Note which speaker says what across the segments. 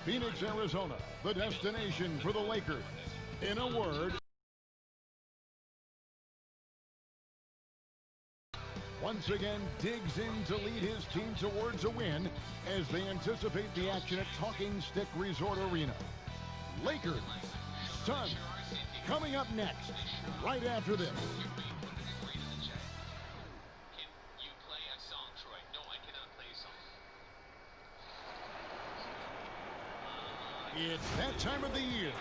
Speaker 1: Phoenix, Arizona, the destination for the Lakers. In a word, once again digs in to lead his team towards a win as they anticipate the action at Talking Stick Resort Arena. Lakers, Suns, coming up next, right after this. It's that time of the year.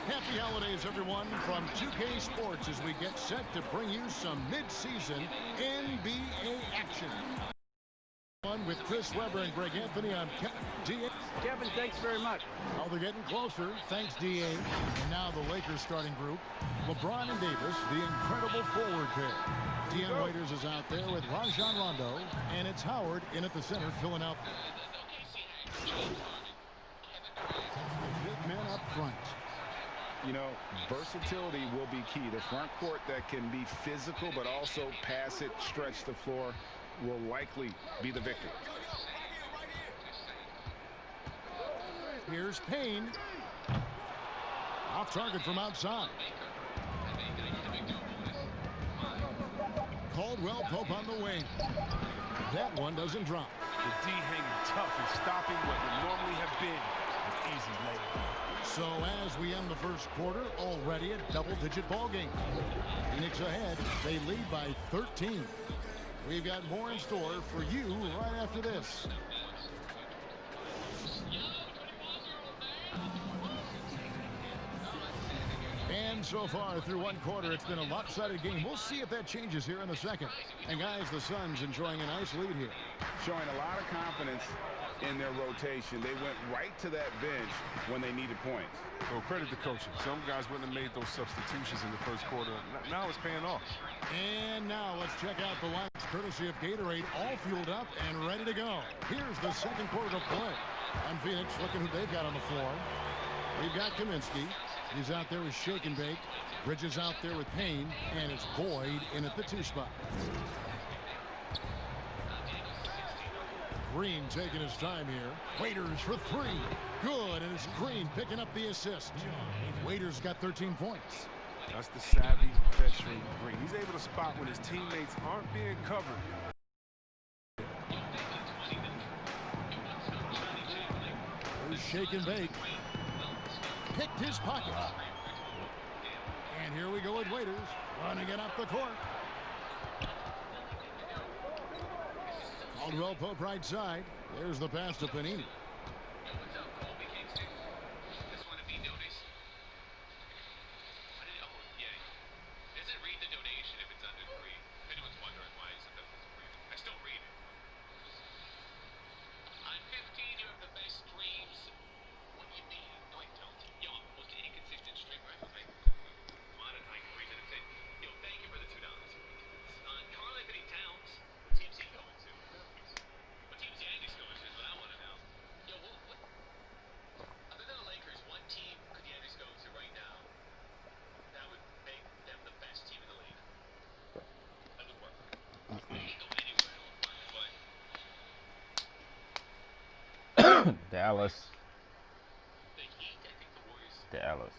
Speaker 1: Happy holidays, everyone, from 2K Sports as we get set to bring you some mid-season NBA action. With Chris Webber and Greg Anthony, I'm D.A.
Speaker 2: Kevin, thanks very much.
Speaker 1: Oh, they're getting closer. Thanks, D.A. And now the Lakers starting group. LeBron and Davis, the incredible forward pair. Deion Waiters is out there with Rajon Rondo, and it's Howard in at the center filling out. Big men up front.
Speaker 3: You know, versatility will be key. The front court that can be physical but also pass it, stretch the floor will likely be the victor.
Speaker 1: Here's Payne. Off target from outside. Caldwell Pope on the wing. That one doesn't drop.
Speaker 4: The D hanging tough and stopping what would normally have been an easy layup.
Speaker 1: So as we end the first quarter, already a double-digit ball game. Phoenix ahead. They lead by 13. We've got more in store for you right after this. And so far through one quarter, it's been a lopsided game. We'll see if that changes here in the second. And guys, the Suns enjoying a nice lead here.
Speaker 3: Showing a lot of confidence in their rotation. They went right to that bench when they needed points.
Speaker 4: Well, credit the coaching. Some guys wouldn't have made those substitutions in the first quarter. Now it's paying off.
Speaker 1: And now let's check out the lines courtesy of Gatorade, all fueled up and ready to go. Here's the second quarter of play. And Phoenix looking who they've got on the floor. We've got Kaminsky. He's out there with Shake and Bake. Bridges out there with Payne. And it's Boyd in at the 2 spot. Green taking his time here. Waiters for 3. Good, and it's Green picking up the assist. Waiters got 13 points.
Speaker 4: That's the savvy veteran Green. He's able to spot when his teammates aren't being covered.
Speaker 1: There's Shake and Bake. Picked his pocket. And here we go with Waiters running it up the court. Caldwell Pope right side. There's the pass to Panini.
Speaker 5: Dallas. Dallas.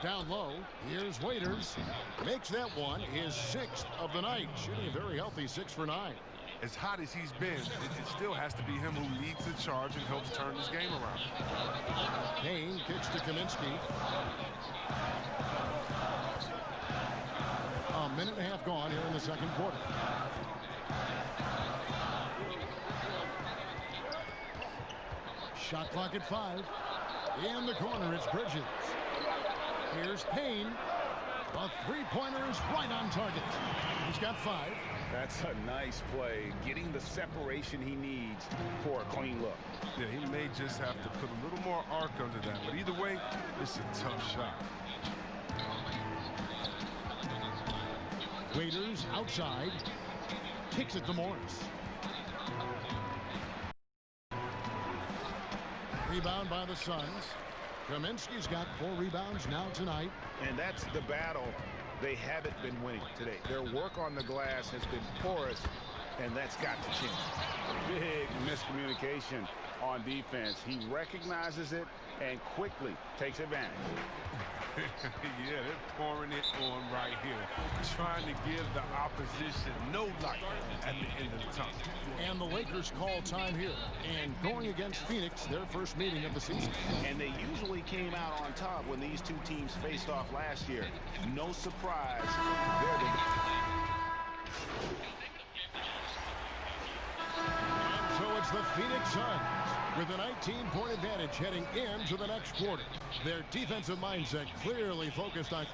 Speaker 1: down low. Here's Waiters. Makes that one his 6th of the night. Shooting a very healthy 6 for 9.
Speaker 4: As hot as he's been, it still has to be him who leads the charge and helps turn this game around.
Speaker 1: Payne kicks to Kaminsky. A minute and a half gone here in the second quarter. Shot clock at 5. In the corner, it's Bridges. Here's Payne. The three-pointer is right on target. He's got 5.
Speaker 3: That's a nice play, getting the separation he needs for a clean look.
Speaker 4: Yeah, he may just have to put a little more arc under that, but either way, it's a tough shot.
Speaker 1: Waiters outside. Kicks it to Morris. Rebound by the Suns. Kaminsky's got 4 rebounds now tonight.
Speaker 3: And that's the battle they haven't been winning today. Their work on the glass has been porous, and that's got to change. Big miscommunication on defense. He recognizes it and quickly takes advantage.
Speaker 4: Yeah, they're pouring it on right here, trying to give the opposition no light at the end of the tunnel.
Speaker 1: And the Lakers call time here. And going against Phoenix, their first meeting of the season.
Speaker 3: And they usually came out on top when these two teams faced off last year. No surprise. They're the...
Speaker 1: And so it's the Phoenix Suns with a 19-point advantage heading into the next quarter. Their defensive mindset clearly focused on...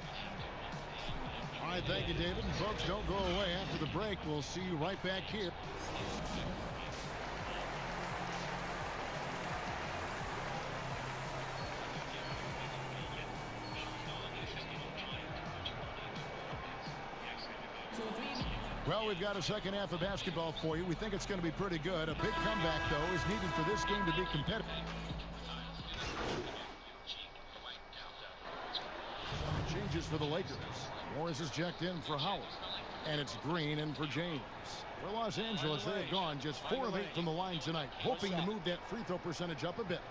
Speaker 1: All right, thank you, David. And folks, don't go away after the break. We'll see you right back here. Well, we've got a second half of basketball for you. We think it's going to be pretty good. A big comeback, though, is needed for this game to be competitive. Changes for the Lakers. Morris is checked in for Howard. And it's Green in for James. For Los Angeles, they have gone just 4 of 8 from the line tonight, hoping to move that free throw percentage up a bit.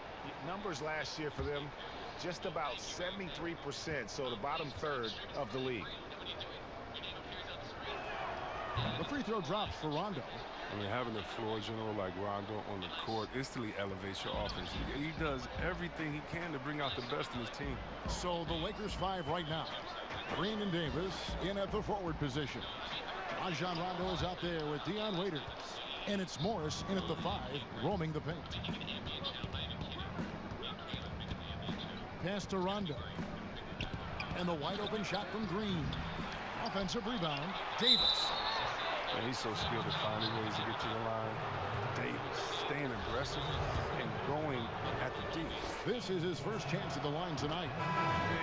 Speaker 3: Numbers last year for them, just about 73%, so the bottom third of the league.
Speaker 1: The free throw drops for Rondo.
Speaker 4: I mean, having a floor general like Rondo on the court instantly elevates your offense. He does everything he can to bring out the best in his team.
Speaker 1: So the Lakers 5 right now. Green and Davis in at the forward position. Rajon Rondo is out there with Dion Waiters. And it's Morris in at the 5, roaming the paint. Pass to Rondo. And the wide open shot from Green. Offensive rebound, Davis.
Speaker 4: And he's so skilled at finding ways to get to the line. Davis staying aggressive and going at the D.
Speaker 1: This is his first chance at the line tonight.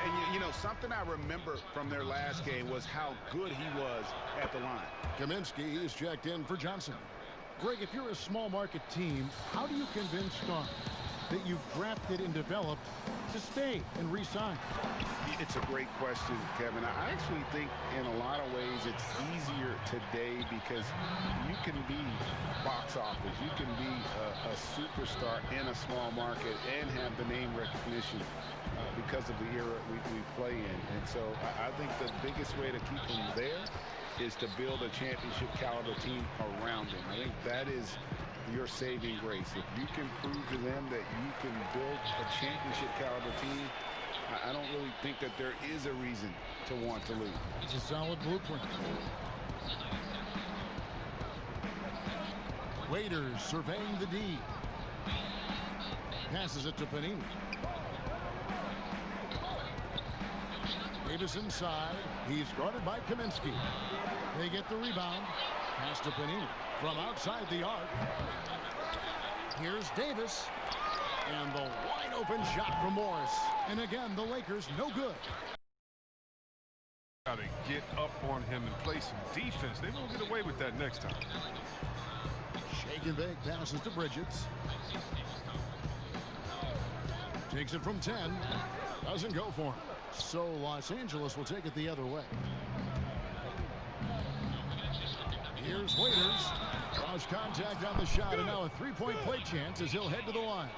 Speaker 3: And you know, something I remember from their last game was how good he was at the line.
Speaker 1: Kaminsky is checked in for Johnson. Greg, if you're a small market team, how do you convince stars that you've drafted and developed to stay and re-sign?
Speaker 3: It's a great question, Kevin. I actually think in a lot of ways it's easier today because you can be box office. You can be a superstar in a small market and have the name recognition because of the era we play in. And so I think the biggest way to keep them there is to build a championship caliber team around them. I think that is your saving grace. If you can prove to them that you can build a championship caliber team, I don't really think that there is a reason to want to lose.
Speaker 1: It's a solid blueprint. Waiters surveying the D. Passes it to Panini. Davis inside. He's guarded by Kaminsky. They get the rebound. Pass to Panini from outside the arc. Here's Davis. And the wide open shot from Morris. And again, the Lakers no good.
Speaker 4: Got to get up on him and play some defense. They won't get away with that next time.
Speaker 1: Shake and bake passes to Bridges. Takes it from 10. Doesn't go for him. So Los Angeles will take it the other way. Here's Waiters. Draws contact on the shot, and now a three-point play chance as he'll head to the line.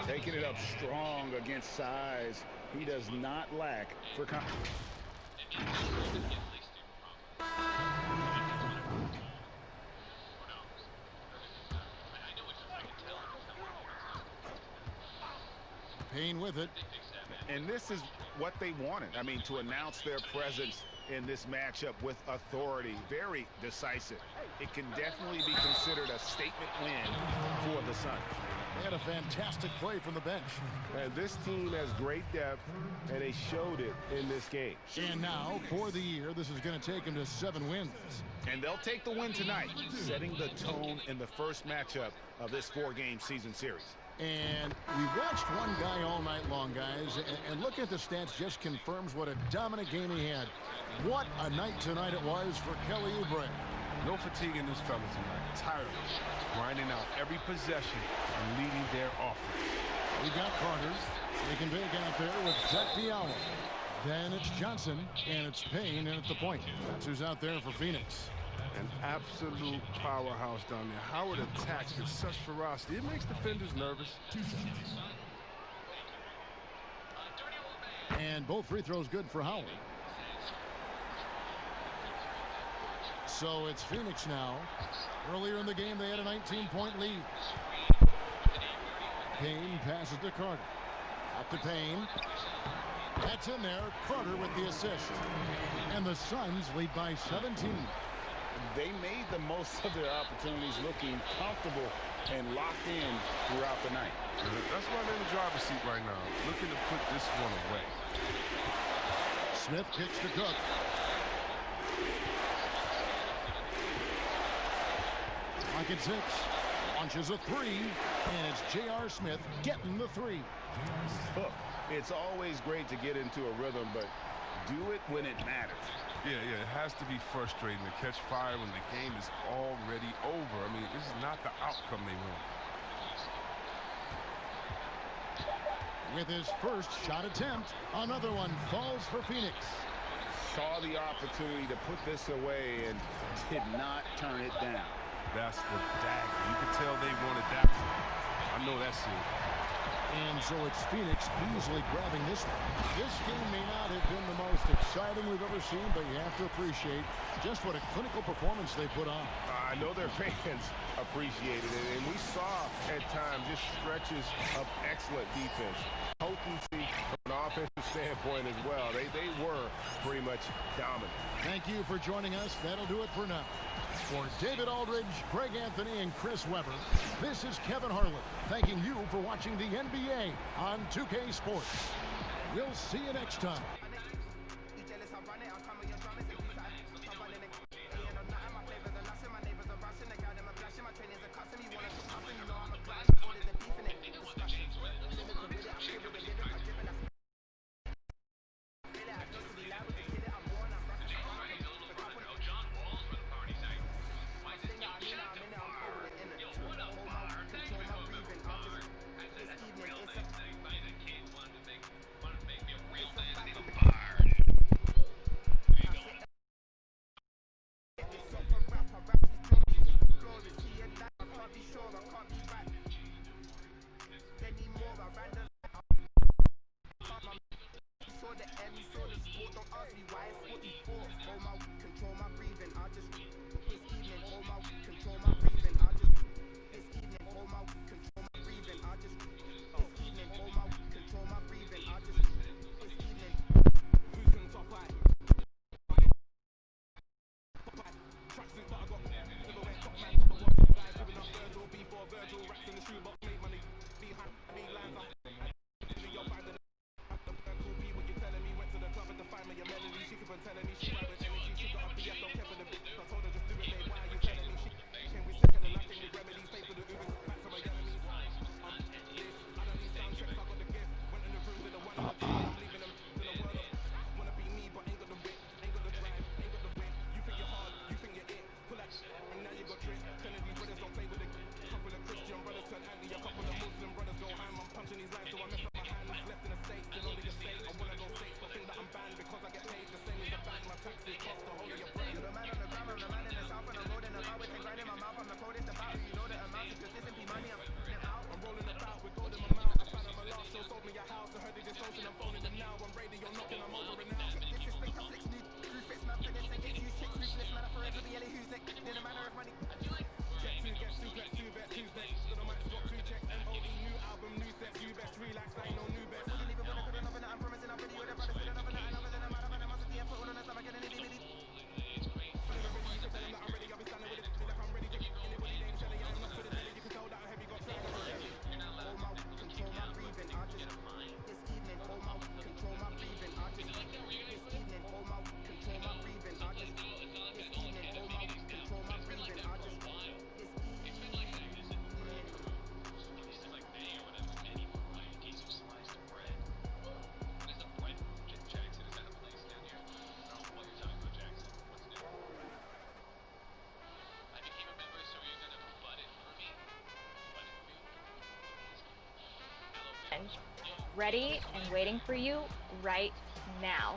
Speaker 3: Taking it up strong against size He does not lack for confidence.
Speaker 1: Payne with it.
Speaker 3: And this is what they wanted. I mean, to announce their presence in this matchup with authority, very decisive. It can definitely be considered a statement win for the Suns.
Speaker 1: They had a fantastic play from the bench.
Speaker 3: And this team has great depth, and they showed it in this game.
Speaker 1: And now, for the year, this is going to take them to 7 wins.
Speaker 3: And they'll take the win tonight, setting the tone in the first matchup of this 4-game season series.
Speaker 1: And we watched one guy all night long, guys, and looking at the stats just confirms what a dominant game he had. What a night tonight it was for Kelly Oubre.
Speaker 4: No fatigue in this fella tonight. Tireless, grinding out every possession and leading their offense.
Speaker 1: We got Carter. Taking big out there with Zach Diallo. Then it's Johnson, and it's Payne, and at the point. That's who's out there for Phoenix.
Speaker 4: An absolute powerhouse down there. Howard attacks with such ferocity. It makes defenders nervous.
Speaker 1: And both free throws good for Howard. So it's Phoenix now. Earlier in the game, they had a 19-point lead. Payne passes to Carter. Up to Payne. That's in there. Carter with the assist. And the Suns lead by 17.
Speaker 3: They made the most of their opportunities, looking comfortable and locked in throughout the night.
Speaker 4: That's why they're in the driver's seat right now, looking to put this one away.
Speaker 1: Smith kicks to Cook. Clock at 6. Launches a 3. And it's J.R. Smith getting the 3.
Speaker 3: Look, it's always great to get into a rhythm, but do it when it matters.
Speaker 4: Yeah, it has to be frustrating to catch fire when the game is already over. I mean, this is not the outcome they want.
Speaker 1: With his first shot attempt, another one falls for Phoenix.
Speaker 3: Saw the opportunity to put this away and did not turn it down.
Speaker 4: That's the dagger. You can tell they wanted that one. I know that's it.
Speaker 1: And so it's Phoenix easily grabbing this one. This game may not have been the most exciting we've ever seen, but you have to appreciate just what a clinical performance they put on.
Speaker 3: I know their fans appreciated it, and we saw at times just stretches of excellent defense. Potency from an offensive standpoint as well. They were pretty much dominant.
Speaker 1: Thank you for joining us. That'll do it for now. For David Aldridge, Greg Anthony, and Chris Webber, this is Kevin Harlan thanking you for watching the NBA on 2K Sports. We'll see you next time.
Speaker 2: challenge. Ready and waiting for you right now.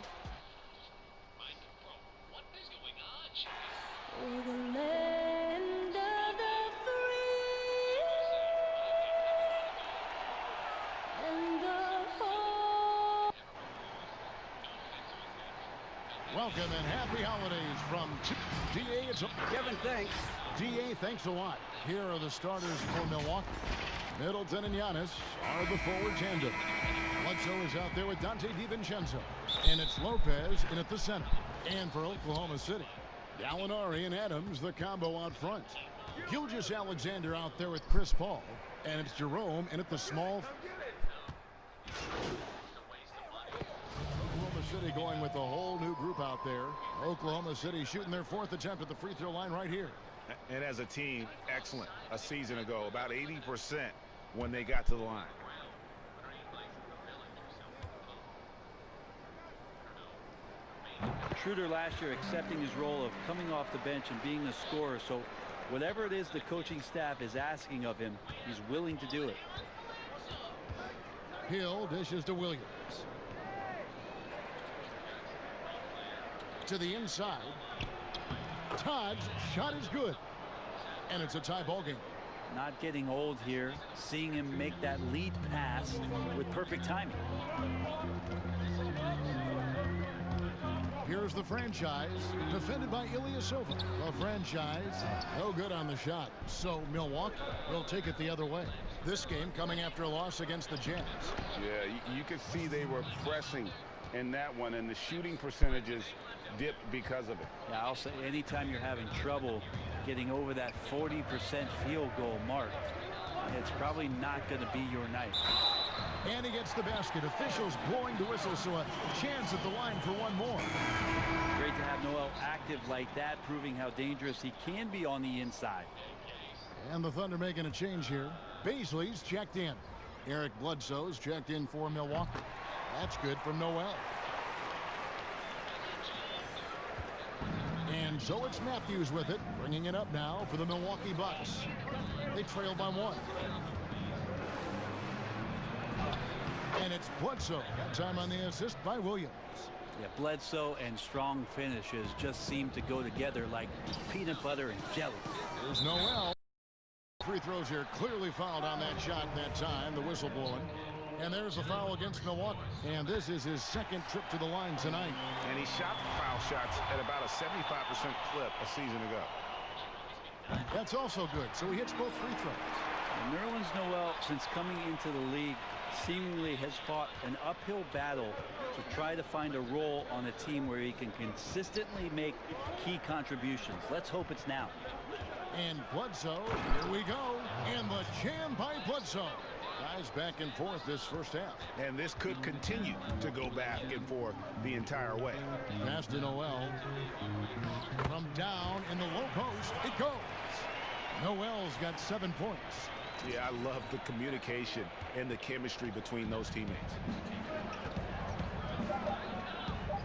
Speaker 1: Welcome and happy holidays from DA. It's
Speaker 6: Kevin, thanks.
Speaker 1: DA, thanks a lot. Here are the starters for Milwaukee. Middleton and Giannis are the forward tandem. Bledsoe is out there with Dante DiVincenzo. And it's Lopez in at the center. And for Oklahoma City, Gallinari and Adams, the combo out front. Gilgeous-Alexander out there with Chris Paul. And it's Jerome in at the small. Oklahoma City going with a whole new group out there. Oklahoma City shooting their 4th attempt at the free throw line right here.
Speaker 3: And as a team, excellent. A season ago, about 80% when they got to the line.
Speaker 6: Schroeder last year accepting his role of coming off the bench and being a scorer. So whatever it is the coaching staff is asking of him, he's willing to do it.
Speaker 1: Hill dishes to Williams. To the inside. Todd's shot is good. And it's a tie ball game.
Speaker 6: Not getting old here. Seeing him make that lead pass with perfect timing.
Speaker 1: Here's the franchise, defended by Ilyasova. The franchise, no good on the shot. So Milwaukee will take it the other way. This game coming after a loss against the Jazz.
Speaker 3: Yeah, you could see they were pressing in that one, and the shooting percentages dipped because of it.
Speaker 6: Yeah, I'll say anytime you're having trouble getting over that 40% field goal mark, it's probably not going to be your night.
Speaker 1: And he gets the basket. Officials blowing the whistle, so a chance at the line for one more.
Speaker 6: Great to have Noel active like that, proving how dangerous he can be on the inside.
Speaker 1: And the Thunder making a change here. Baisley's checked in. Eric Bledsoe's checked in for Milwaukee. That's good from Noel. And so it's Matthews with it, bringing it up now for the Milwaukee Bucks. They trail by 1. And it's Bledsoe. That time on the assist by Williams.
Speaker 6: Yeah, Bledsoe and strong finishes just seem to go together like peanut butter and jelly.
Speaker 1: There's Noel. Free throws here, clearly fouled on that shot that time. The whistle blowing. And there's a foul against Milwaukee. And this is his 2nd trip to the line tonight.
Speaker 3: And he shot foul shots at about a 75% clip a season ago.
Speaker 1: That's also good. So he hits both free throws.
Speaker 6: Nerlens Noel, since coming into the league, seemingly has fought an uphill battle to try to find a role on a team where he can consistently make key contributions. Let's hope it's now.
Speaker 1: And Bledsoe, here we go. And the jam by Bledsoe. Guys back and forth this first half.
Speaker 3: And this could continue to go back and forth the entire way.
Speaker 1: Pass to Noel. From down in the low post, it goes. Noel's got 7 points.
Speaker 3: Yeah, I love the communication and the chemistry between those teammates.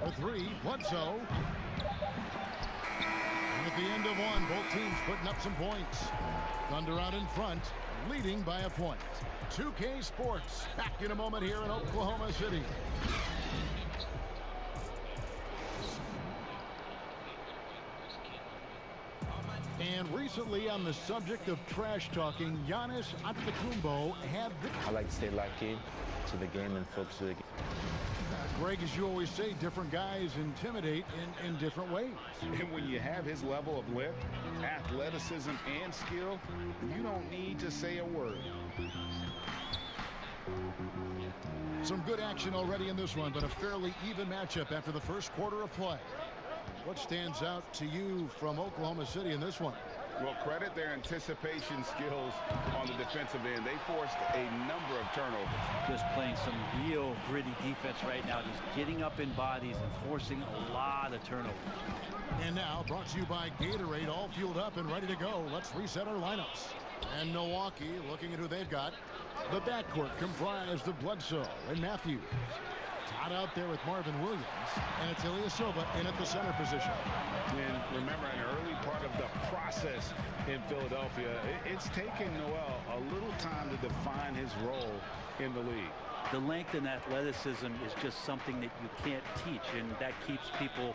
Speaker 1: For 3, Bledsoe. And at the end of 1, both teams putting up some points. Thunder out in front, leading by a point. 2K Sports back in a moment here in Oklahoma City. And recently, on the subject of trash talking, Giannis Antetokounmpo had the...
Speaker 5: I like to stay locked in to the game and focus on the game.
Speaker 1: Greg, as you always say, different guys intimidate in different ways.
Speaker 3: And when you have his level of lift, athleticism, and skill, you don't need to say a word.
Speaker 1: Some good action already in this one, but a fairly even matchup after the first quarter of play. What stands out to you from Oklahoma City in this one?
Speaker 3: Well, credit their anticipation skills on the defensive end. They forced a number of turnovers.
Speaker 6: Just playing some real gritty defense right now. Just getting up in bodies and forcing a lot of turnovers.
Speaker 1: And now, brought to you by Gatorade, all fueled up and ready to go. Let's reset our lineups. And Milwaukee, looking at who they've got. The backcourt comprised of Bledsoe and Matthews. Todd out there with Marvin Williams. And it's Ilyasova in at the center position.
Speaker 3: And remember, an early part of the process in Philadelphia, it's taken Noel a little time to define his role in the league.
Speaker 6: The length and athleticism is just something that you can't teach, and that keeps people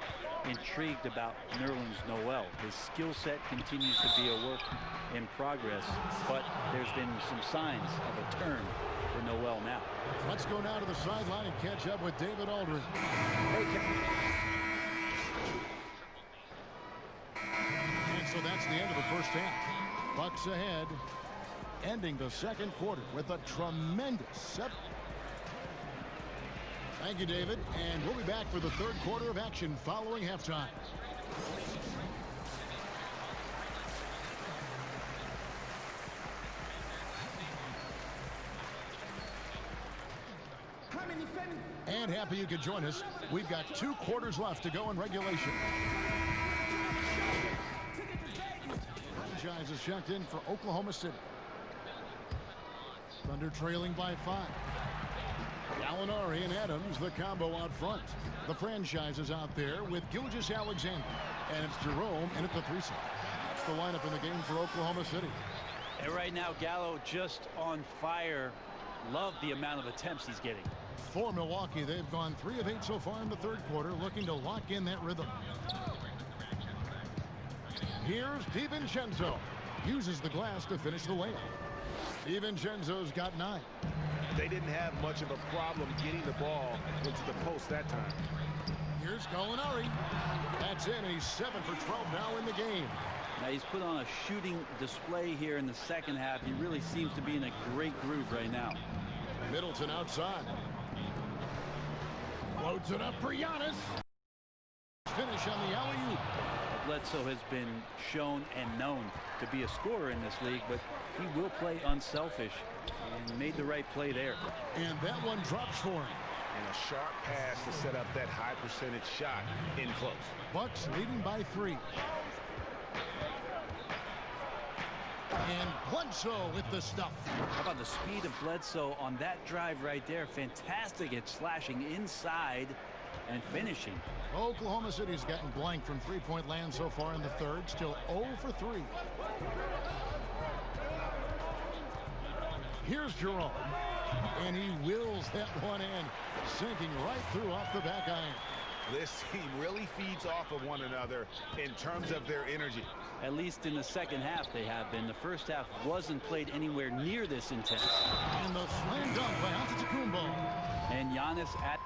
Speaker 6: intrigued about Nerlens Noel. His skill set continues to be a work in progress, but there's been some signs of a turn for Noel now.
Speaker 1: Let's go now to the sideline and catch up with David Aldridge. And so that's the end of the first half. Bucks ahead, ending the second quarter with a tremendous set. Thank you, David. And we'll be back for the third quarter of action following halftime. And happy you could join us. We've got 2 quarters left to go in regulation. Franchise is checked in for Oklahoma City. Thunder trailing by 5. Gallinari and Adams, the combo out front. The franchise is out there with Gilgeous-Alexander. And it's Jerome in at the 3 side. That's the lineup in the game for Oklahoma City.
Speaker 6: And right now, Gallo just on fire. Love the amount of attempts he's getting.
Speaker 1: For Milwaukee, they've gone 3 of 8 so far in the third quarter, looking to lock in that rhythm. Here's DiVincenzo. Uses the glass to finish the layup. DiVincenzo's got 9.
Speaker 3: They didn't have much of a problem getting the ball into the post that time.
Speaker 1: Here's Gallinari. That's in. He's 7 for 12 now in the game.
Speaker 6: Now he's put on a shooting display here in the second half. He really seems to be in a great groove right now.
Speaker 1: Middleton outside. Loads it up for Giannis. Finish on the alley-oop.
Speaker 6: Bledsoe has been shown and known to be a scorer in this league, but he will play unselfish and made the right play there.
Speaker 1: And that one drops for him.
Speaker 3: And a sharp pass to set up that high percentage shot in close.
Speaker 1: Bucks leading by 3. And Bledsoe with the stuff.
Speaker 6: How about the speed of Bledsoe on that drive right there? Fantastic at slashing inside and finishing.
Speaker 1: Oklahoma City's gotten blank from 3-point land so far in the third. Still 0 for 3. Here's Jerome. And he wills that one in. Sinking right through off the back iron.
Speaker 3: This team really feeds off of one another in terms of their energy.
Speaker 6: At least in the second half they have been. The first half wasn't played anywhere near this intense.
Speaker 1: And the slam dunk by Antetokounmpo.
Speaker 6: And Giannis at...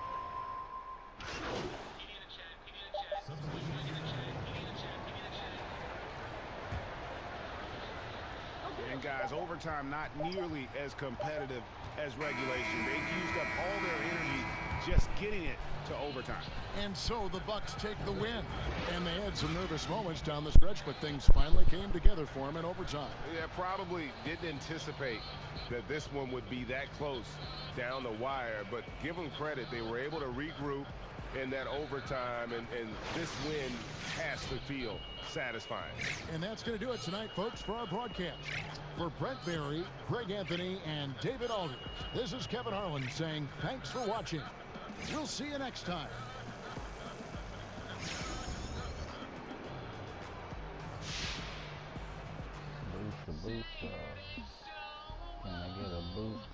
Speaker 3: And guys, overtime not nearly as competitive as regulation. They've used up all their energy just getting it to overtime.
Speaker 1: And so the Bucks take the win. And they had some nervous moments down the stretch, but things finally came together for them in overtime.
Speaker 3: Yeah, probably didn't anticipate that this one would be that close down the wire, but give them credit. They were able to regroup in that overtime, and this win has to feel satisfying.
Speaker 1: And that's going to do it tonight, folks, for our broadcast. For Brent Barry, Greg Anthony, and David Aldridge, this is Kevin Harlan saying thanks for watching. We'll see you next time.
Speaker 7: Boost, can I get a boost,